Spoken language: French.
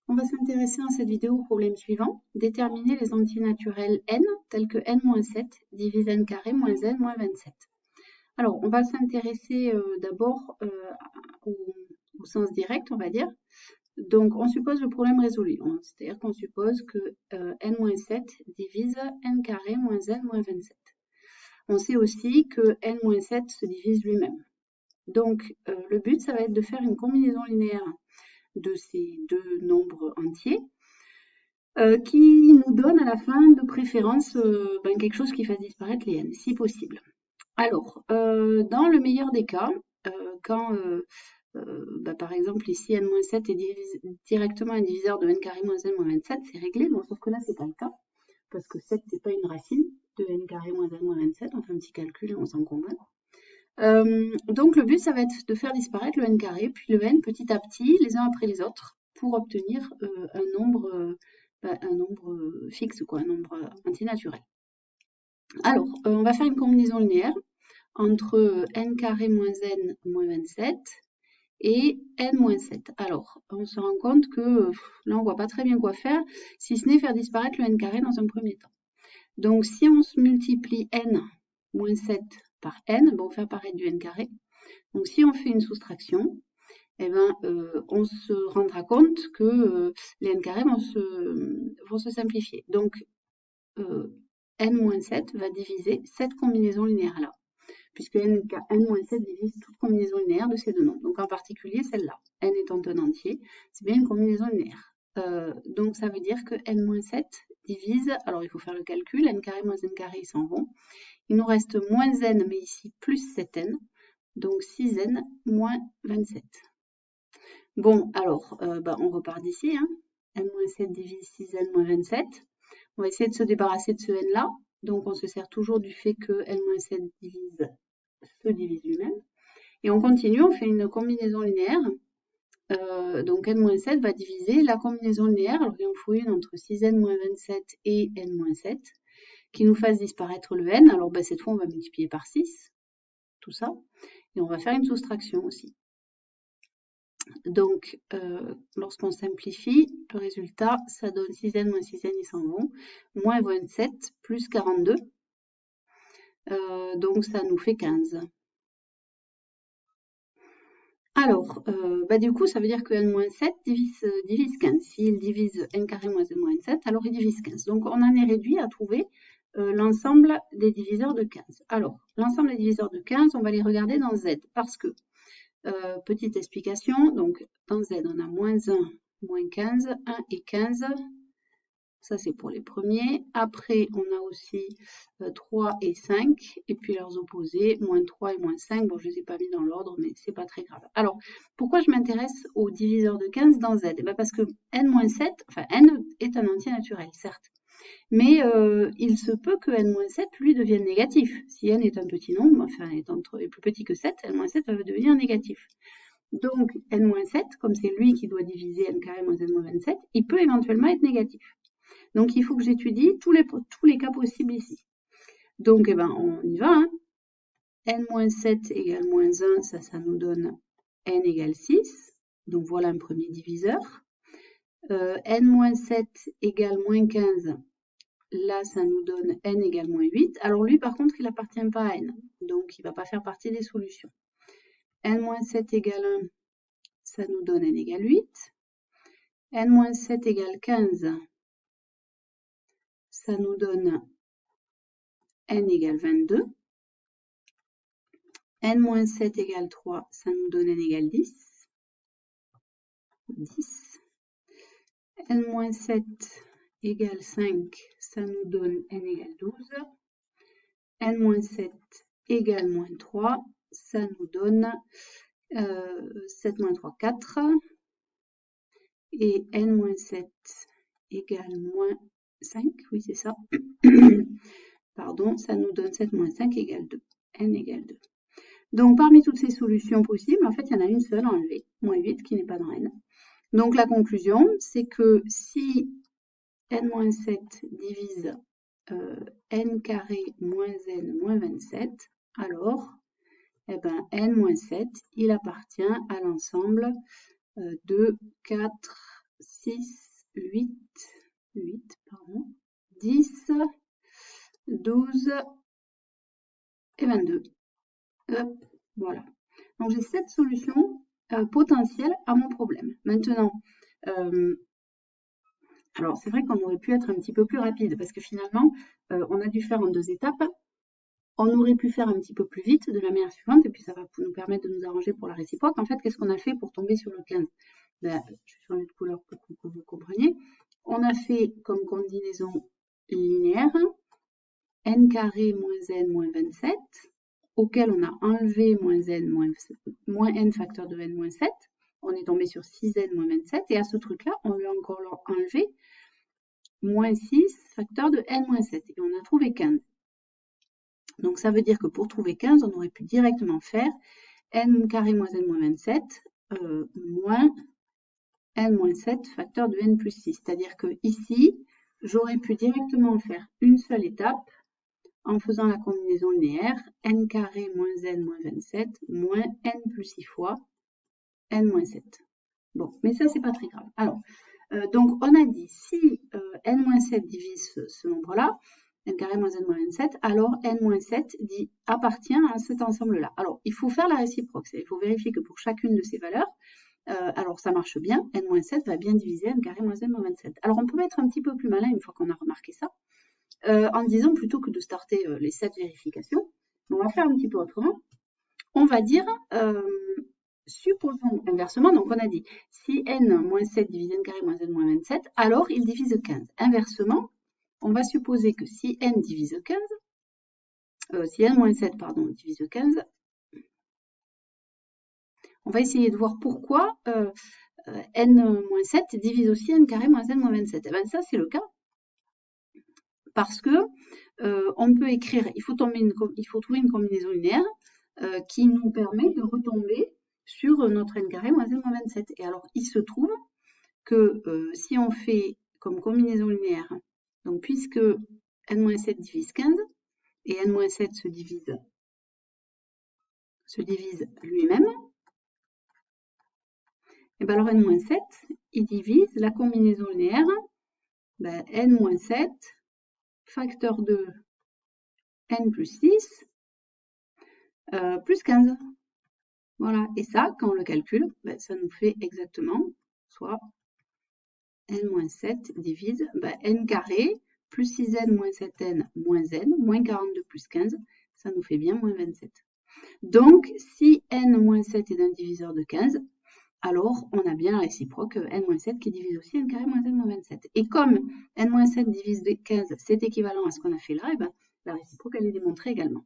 On va s'intéresser dans cette vidéo au problème suivant. Déterminer les entiers naturels n tels que n-7 divise n carré moins n moins 27. Alors, on va s'intéresser d'abord au sens direct, on va dire. Donc, on suppose le problème résolu. C'est-à-dire qu'on suppose que n-7 divise n carré moins n moins 27. On sait aussi que n-7 se divise lui-même. Donc, le but, ça va être de faire une combinaison linéaire de ces deux nombres entiers qui nous donne à la fin de préférence quelque chose qui fasse disparaître les n, si possible. Alors, dans le meilleur des cas, quand par exemple ici n-7 est directement un diviseur de n carré moins n moins 27, c'est réglé, bon, sauf que là c'est pas le cas, parce que 7 c'est pas une racine de n carré moins n moins 27, on fait un petit calcul et on s'en convainc. Donc le but ça va être de faire disparaître le n carré, puis le n petit à petit, les uns après les autres, pour obtenir un nombre fixe, quoi, un nombre antinaturel. Alors, on va faire une combinaison linéaire entre n carré moins n moins 27 et n moins 7. Alors, on se rend compte que là, on voit pas très bien quoi faire, si ce n'est faire disparaître le n carré dans un premier temps. Donc, si on se multiplie n moins 7 par n, on fait apparaître du n carré. Donc, si on fait une soustraction, on se rendra compte que les n carrés vont se simplifier. Donc, n-7 va diviser cette combinaison linéaire-là, puisque n-7 divise toute combinaison linéaire de ces deux nombres. Donc, en particulier, celle-là, n étant un entier, c'est bien une combinaison linéaire. Donc, ça veut dire que n-7 divise, alors il faut faire le calcul, n carré moins n carré, ils s'en vont. Il nous reste moins n, mais ici plus 7n, donc 6n moins 27. Bon, alors, on repart d'ici, hein. n-7 divise 6n moins 27. On va essayer de se débarrasser de ce n-là. Donc, on se sert toujours du fait que n-7 se divise lui-même. Et on continue, on fait une combinaison linéaire. Donc, n-7 va diviser la combinaison linéaire. Alors, il en faut une entre 6n moins 27 et n-7 qui nous fasse disparaître le n. Alors, cette fois, on va multiplier par 6, tout ça. Et on va faire une soustraction aussi. Donc, lorsqu'on simplifie, le résultat, ça donne 6n moins 6n, ils s'en vont, moins 27 plus 42. Donc, ça nous fait 15. Alors, du coup, ça veut dire que n-7 divise 15. S'il divise n carré moins n moins 7, alors il divise 15. Donc, on en est réduit à trouver l'ensemble des diviseurs de 15. Alors, l'ensemble des diviseurs de 15, on va les regarder dans Z, parce que petite explication, donc dans Z, on a moins 1, moins 15, 1 et 15. Ça, c'est pour les premiers. Après, on a aussi 3 et 5, et puis leurs opposés, moins 3 et moins 5. Bon, je ne les ai pas mis dans l'ordre, mais c'est pas très grave. Alors, pourquoi je m'intéresse aux diviseurs de 15 dans Z? Parce que n-7, n est un entier naturel, certes. Mais il se peut que n-7, lui, devienne négatif. Si n est un petit nombre, est plus petit que 7, n-7 va devenir négatif. Donc, n-7, comme c'est lui qui doit diviser n carré moins n moins 27, il peut éventuellement être négatif. Donc, il faut que j'étudie tous les cas possibles ici. Donc, on y va. Hein. n-7 égale moins 1, ça nous donne n égale 6. Donc, voilà un premier diviseur. n-7 égale moins 15. Là, ça nous donne n égale moins 8. Alors, lui, par contre, il n'appartient pas à n. Donc, il ne va pas faire partie des solutions. n-7 égale 1, ça nous donne n égale 8. n-7 égale 15, ça nous donne n égale 22. n-7 égale 3, ça nous donne n égale 10. 10. n-7 égale 5, ça nous donne n égale 12. n-7 égale moins 3, ça nous donne 7 moins 3, 4. Et n-7 égale moins 5, oui c'est ça. Pardon, ça nous donne 7 moins 5 égale 2. n égale 2. Donc parmi toutes ces solutions possibles, en fait il y en a une seule enlevée, moins 8 qui n'est pas dans n. Donc la conclusion, c'est que si n-7 divise n carré moins n moins 27, alors n-7, il appartient à l'ensemble de 4, 6, 6, 8, 10, 12 et 22. Hop, voilà. Donc j'ai 7 solutions potentielles à mon problème. Maintenant, alors c'est vrai qu'on aurait pu être un petit peu plus rapide parce que finalement, on a dû faire en 2 étapes. On aurait pu faire un petit peu plus vite de la manière suivante et puis ça va nous permettre de nous arranger pour la réciproque. En fait, qu'est-ce qu'on a fait pour tomber sur le 15? Ben, je vais changer de couleur pour que vous compreniez. On a fait comme combinaison linéaire n carré moins n moins 27, auquel on a enlevé moins n facteur de n moins 7. On est tombé sur 6n moins 27. Et à ce truc-là, on lui a encore enlevé moins 6 facteur de n moins 7. Et on a trouvé 15. Donc ça veut dire que pour trouver 15, on aurait pu directement faire n carré moins n moins 27 moins n moins 7 facteur de n plus 6. C'est-à-dire que ici, j'aurais pu directement faire une seule étape en faisant la combinaison linéaire n carré moins n moins 27 moins n plus 6 fois n moins 7. Bon, mais ça, c'est pas très grave. Alors, donc, on a dit si n moins 7 divise ce nombre-là, n carré moins n moins 27, alors n moins 7 appartient à cet ensemble-là. Alors, il faut faire la réciproque. Il faut vérifier que pour chacune de ces valeurs, alors ça marche bien, n moins 7 va bien diviser n carré moins n moins 27. Alors, on peut être un petit peu plus malin une fois qu'on a remarqué ça, en disant plutôt que de starter les 7 vérifications, on va faire un petit peu autrement. On va dire, supposons inversement, donc on a dit, si n moins 7 divise n carré moins n moins 27, alors il divise 15. Inversement, on va supposer que si n divise 15, si n moins 7, pardon, divise 15, on va essayer de voir pourquoi n moins 7 divise aussi n carré moins n moins 27. Et bien ça, c'est le cas. Parce que on peut écrire, il faut trouver une combinaison linéaire qui nous permet de retomber sur notre n carré moins n moins 27. Et alors, il se trouve que si on fait comme combinaison linéaire, donc puisque n moins 7 divise 15, et n moins 7 se divise lui-même, et bien alors n moins 7, il divise la combinaison linéaire, ben, n moins 7 facteur de n plus 6 plus 15. Voilà, et ça, quand on le calcule, ben, ça nous fait exactement, soit n moins 7 divise n carré plus 6n moins 7n moins n moins 42 plus 15, ça nous fait bien moins 27. Donc, si n moins 7 est un diviseur de 15, alors on a bien la réciproque n moins 7 qui divise aussi n carré moins n moins 27. Et comme n moins 7 divise 15, c'est équivalent à ce qu'on a fait là, et ben, la réciproque, elle est démontrée également.